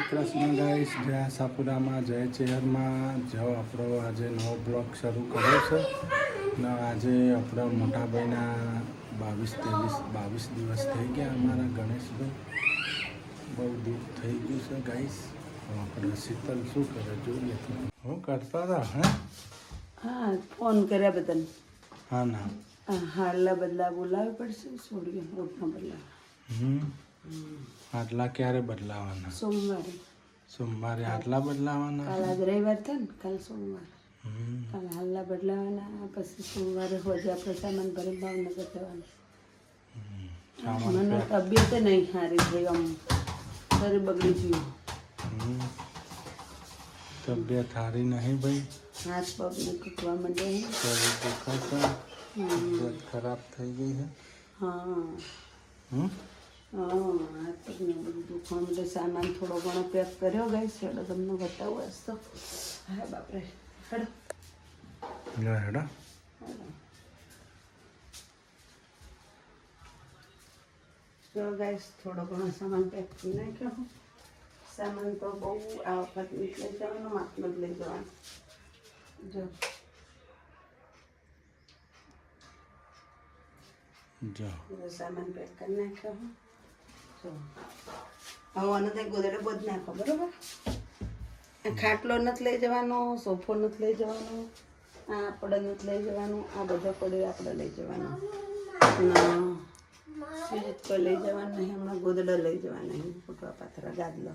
Krishna guys, જય આશાપુરામાં, જય ચેહરમાં. જો આપણો આજે નવો બ્લોગ શરૂ કર્યો છે ને આજે આપણા મોટાભાઈના 22 દિવસ થઈ ગયા. અમારા ગણેશભાઈ બહુ દુઃખ થઈ ગયું છે ગાઈસ. આપણે શીતલ શું કરે જોઈએ. હું કરતા હતા હા, ફોન કર્યા બધાને. હા ના હાડલા બદલા બોલાવવી પડશે. છોડીએ રોટના બદલા. આટલા ક્યારે બદલાવાના? સોમવારે આટલા બદલાવાના. કાલ આજ રવિવાર થાય ને, કાલ સોમવાર. કાલ હાલના બદલાવાના, પછી સોમવારે હોજે આપણે સામાન ભરી ભાવનગર જવાનું. મને તબિયત નહીં સારી થઈ, આમ શરીર બગડી ગયું. તબિયત સારી નહીં ભાઈ? હાથ પગને તૂટવા માંડે. શરીર દુખાય છે, તબિયત ખરાબ થઈ ગઈ છે. હા હાથ પગને બધું દુખવા માંડે. સામાન થોડો ઘણો પેક કર્યો ગઈ છે, એટલે તમને બતાવું હશે તો. હા બાપરે, હેડો હેડો. જો ગાઈસ થોડો ઘણો સામાન પેક કરી નાખ્યો. સામાન તો બહુ આ વખત લઈ જવાનો, માટલો જ લઈ જવાનો. જો સામાન પેક કરી નાખ્યો. જો હવે આને ત્યાં ગોદડે બધું નાખો, બરોબર? ખાટલો નથી લઈ જવાનો, સોફો નથી લઈ જવાનો, આ આપણે નથી લઈ જવાનું, આ બધો પડ્યો આપણે લઈ જવાનો. સીટ કોઈ લઈ જવાનું નહીં, હમણાં ગોદડા લઈ જવાના નહીં, ફૂટવા પાથરા ગાદલો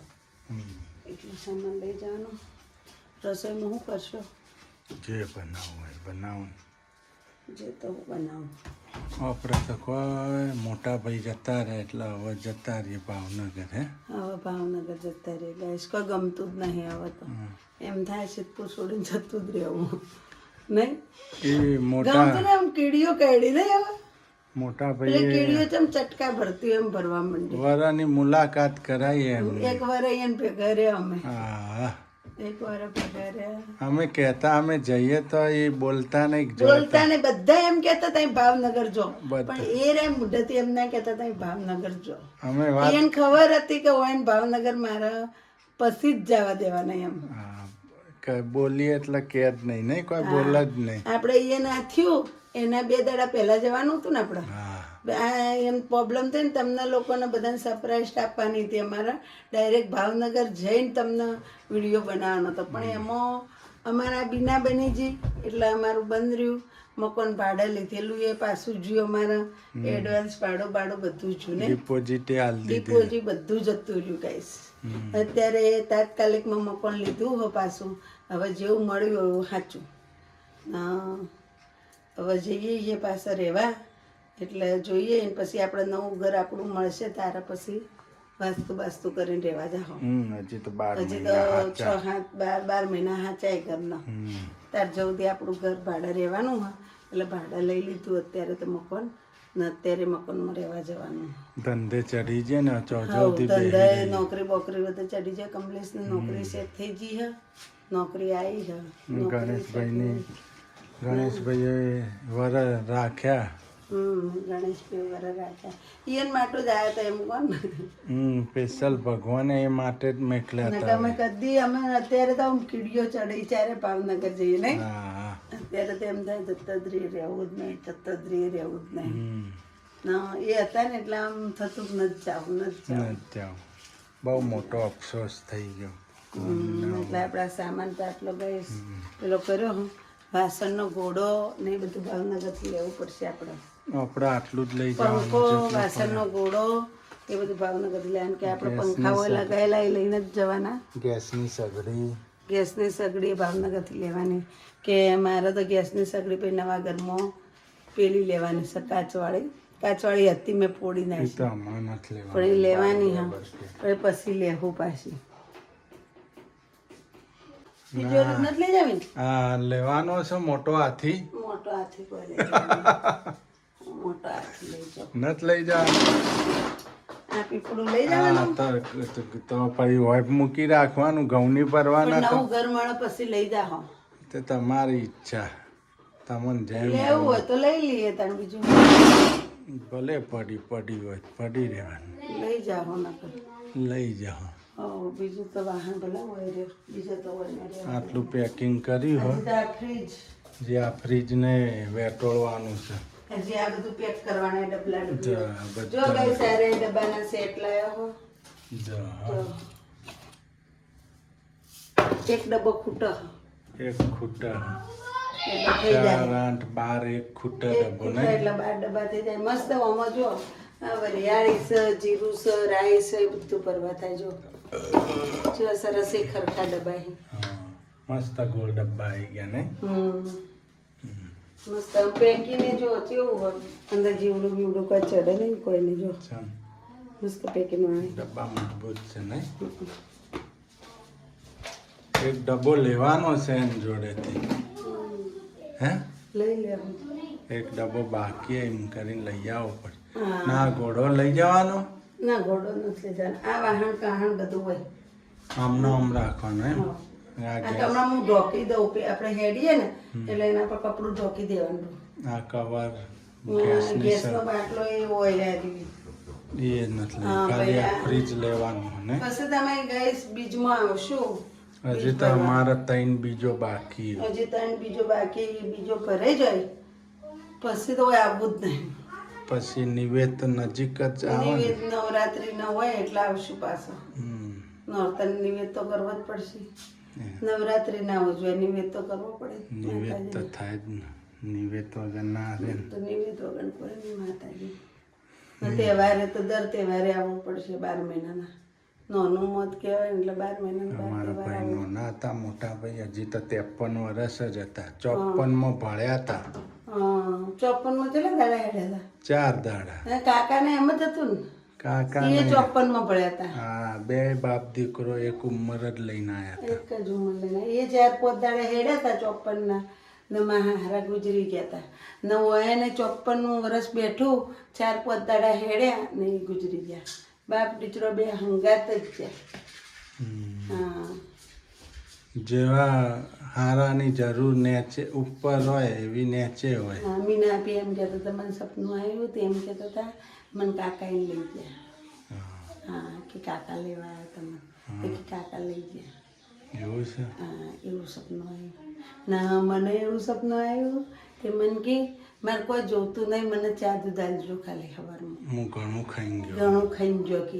એટલું સામાન લઈ જવાનું. રસોઈમાં શું કરશો? જે બનાવવું હોય બનાવું. જે તો હું બનાવું. આપણે તો કોઈ મોટા ભાઈ જતા રહે એટલે હવે જતા રહીએ ભાવનગર. હે હવે ભાવનગર જતા રહીએ ગાઈસ. કોઈ ગમતું જ નહીં હવે તો. એમ થાય સિદ્ધપુર છોડીને જતું જ રહેવું નહીં. એ મોટા ગમતું ને, આમ કીડીઓ કાઢી નહીં હવે. મોટા એટલે ભાઈ કીડીઓ જેમ ચટકા ભરતી એમ ભરવા માંડી. વરાની મુલાકાત કરાઈ એમ. એક વાર અહીંયા ભેગા રહ્યા અમે. હા, એક વાર ભેગા રહ્યા. અમે કહેતા અમે જઈએ તો એ બોલતા નહીં. બોલતા ને બધા એમ કહેતા હતા ભાવનગર જો, પણ એ રે મુઢેથી એમ ના કહેતા હતા ભાવનગર જો. અમે એને ખબર હતી કે હોય ભાવનગર મારા પછી જ જવા દેવાના એમ. બોલીએ એટલે કે જ નહીં, કોઈ બોલ જ નહીં. આપણે એ ના થયું એના 2 દાડા પહેલા જવાનું હતું ને આપણે. એમ પ્રોબ્લેમ થઈ ને, તમને લોકોને બધાને સરપ્રાઈઝ આપવાની હતી. અમારા ડાયરેક્ટ ભાવનગર જઈને તમને વિડીયો બનાવવાનો હતો, પણ એમાં અમારા બીના બનીજી એટલે અમારું બંધ રહ્યું. મકાન ભાડે લીધેલું એ પાછું જ્યું. અમારા એડવાન્સ ભાડો બધું જ્યું ને, ડિપોઝિટ બધું જતું રહ્યું ગાઈસ. અત્યારે તાત્કાલિકમાં મકાન લીધું હો પાછું. હવે જેવું મળ્યું એવું સાચું. હવે જઈએ પાછા રહેવા, એટલે જોઈએ પછી આપણે નવું ઘર આપણું મળશે તારા પછી વાસ્તુ કરીને રહેવા જાઓ. હજી તો 6-12 મહિના હાચાય ઘરના. તાર જલ્દી આપણું ઘર ભાડે રહેવાનું હોય એટલે ભાડા લઈ લીધું અત્યારે તો મકાન ને, અત્યારે મકાનમાં રહેવા જવાનું. ધંધે ચડી જાય ને, ધંધે નોકરી બોકરી બધે ચડી જાય. કમલેશની નોકરી સેટ થઈ ગઈ છે, નોકરી આવી છે. ગણેશભાઈએ વર રાખ્યા. ગણેશભાઈ વર રાખ્યા. એન માટે જ આવ્યા હતા એમ કોણ. સ્પેશિયલ ભગવાને એ માટે જ મેકલ્યા હતા. અમે કદી અમે અત્યારે તો કીડીઓ ચડી ત્યારે ભાવનગર જઈએ નહીં. અત્યારે તો એમ થાય જત્તદરી રહેવું જ નહીં, જત્તદરી રહેવું જ નહીં. એ હતા ને એટલે આમ થતું જ નથી જાવું. બહુ મોટો અફસોસ થઈ ગયો. એટલે આપણા સામાન તો આટલો ગઈ પેલો કર્યો. વાસણનો ઘોડો ને એ બધું ભાવનગરથી લેવું પડશે આપણે. આટલું જ લઈ પંખો, વાસણનો ઘોડો એ બધું ભાવનગરથી લેવાનું. કે આપણે પંખાઓ લગાવેલા એ લઈને જ જવાના. ગેસની સગડી ભાવનગરથી લેવાની. કે મારે તો ગેસની સગડી પછી નવા ઘરમાં પેલી લેવાની છે, કાચવાળી હતી મેં ફોડી નાખી, પણ એ લેવાની. હા, પછી લેવું પાછી. લેવાનો છે મોટો હાથી. મોટો હાથી કોઈ મોટો હાથી લઈ જાઓ. નથી લઈ જવાનું. આ પીપળું લઈ જવાનું તો પછી હોય મૂકી રાખવાનું. ઘઉંની પરવાના નવું ઘર મળે પછી લઈ જાઓ. તે તમારી ઈચ્છા, તમને જેમ લેવું હોય તો લઈ લઈએ. તાર બીજું ભલે પડી હોય પડી રહેવાનું. લઈ જાઓ. લઈ જાઓ. બીજું તો વાહન ભલા હોય રે, બીજું તો હોય ને રે. આટલું પેકિંગ કર્યું હોય. હજી તો આ ફ્રીજ, જે આ ફ્રીજને વેટોળવાનું છે. હજી આ બધું પેક કરવાના ડબલા જો ડબલા. આ જો બધા કઈ સારે ડબ્બાના સેટ લાવ્યા હો. જો જો. એક ડબ્બો ખૂટો એક ખૂટા એટલે થઈ જાય. 4, 8, 12 એક ખૂટા એક ડબ્બો ખૂટો ને એટલે 12 ડબ્બા થઈ જાય. મસ્ત આમાં જો આ વરિયાળી છે, જીરું છે, રાઈ છે, એ બધું ભરવા થાય. જો સરસ એ ખરખા ડબ્બા છે. હા, મસ્ત ગોળ ડબ્બા આવી ગયા ને. મસ્ત પેકીને જો કેવું હોય, અંદર જીવડું બીવડું કોઈ ચડે નહીં કોઈને. જો ચાલ, મસ્ત પેકીમાં આવે. ડબ્બા મજબૂત છે ને. એક ડબ્બો લેવાનો છે એની જોડેથી. હે લઈ લેવું. એક ડબ્બો બાકી એમ કરીને લઈ આવવો પડે. હા. ના ઘોડો લઈ જવાનો, ના ઘોડો નથી લઈ જવાનો. આ વાહન કાહણ બધું હોય. આમનો આમ રાખવાનો એમ. હા. આ આ તો ગેસ, હમણાં હું ઢોકી દઉં આપણે હેડીએ ને એટલે એના પર કપડું ઢોકી દેવાનું. આ કવર ગેસની ગેસનો બાટલો એ હોય યારી. એ નથી હા, લઈ, ખાલી આ ભાઈ, ફ્રીજ લેવાનું ને. પછી તમે ગેસ બીજમાં આવશો. હજી તો અમારે 3 બીજો બાકી. હજી ત્રણ બીજો બાકી, બીજો ભરાઈ જાય પછી તો હોય આવવું જ નહીં. પછી નિવેદ તો નજીક જ આવે ને. નિવેદ નવરાત્રી ન હોય એટલે આવશું પાછા. હમ. નોરતા નિવેદ તો કરવો જ પડશે. એ, નવરાત્રી ના હોય જોઈએ, નિવેદ તો કરવો પડે. નિવેદ તો થાય જ ને. નિવેદ વગર ના રહે ને. તો નિવેદ વગર પડે ને માતાજી. ને તહેવારે તો દર તહેવારે આવવું પડશે 12 મહિનાના. નાનું મોત કહેવાય ને એટલે 12 મહિનાના અમારા 12 ભાઈ તહેવાર નાના હતા, મોટા ભાઈ હજી તો 53 વર્ષ જ હતા. 54 ભળ્યા હતા. આવે. 54 માં કેટલા દાડા હેડ્યા 4 દાડા. હતા? કાકાને એમ જ હતું ને, કાકા એ ને 54 માં ભળ્યા હતા. હા, 2 બાપ દીકરો એક ઉંમર જ લઈને આવ્યા હતા. એક જ ઉંમર લઈને એ 4-5 દાડા હેડ્યા હતા 54 ના. ને મારા હારા ગુજરી ગયા હતા. ને હોય ને 54 વર્ષ બેઠું, 4-5 દાડા હેડ્યા ને એ ગુજરી ગયા. બાપ દીકરો બે હંગાત જ ગયા. હમ. હા. જેવા હારાની જરૂર નેચે ઉપર હોય એવી નેચે હોય. હા, મીના આપી એમ કહેતા હતા મને સપનું આવ્યું તો એમ કહેતા હતા મને કાકાએ લઈ ગયા. હા, કે કાકા લેવા આવ્યા તમે, કે કાકા લઈ ગયા. એવું છે. હા, એવું સપનું આવ્યું. ના મને એવું સપનું આવ્યું કે મને કે મારે કોઈ જોતું નહીં, મને ચા દૂધ આલજો ખાલી સવારમાં. હું ઘણું ખાઈ ગયો. ઘણું ખાઈને જો કે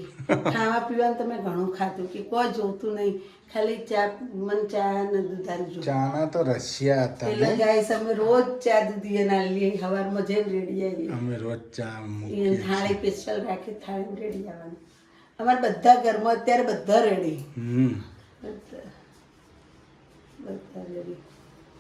ખાવા પીવાનું તમે ઘણું ખાધું કે કોઈ જોતું નહીં, ખાલી ચા, મને ચા ને દૂધ આલજો. ચાના તો રશિયા હતા એટલે ને. ગાઈસ અમે રોજ ચા દૂધ એને આલીએ સવારમાં જઈને રેડી આવીએ. અમે રોજ ચા એને મૂકીએ. થાળી સ્પેશિયલ રાખી થાળી રેડી આવવાનું. અમારે બધા ઘરમાં અત્યારે બધા રેડી. હમ. બધા રેડી.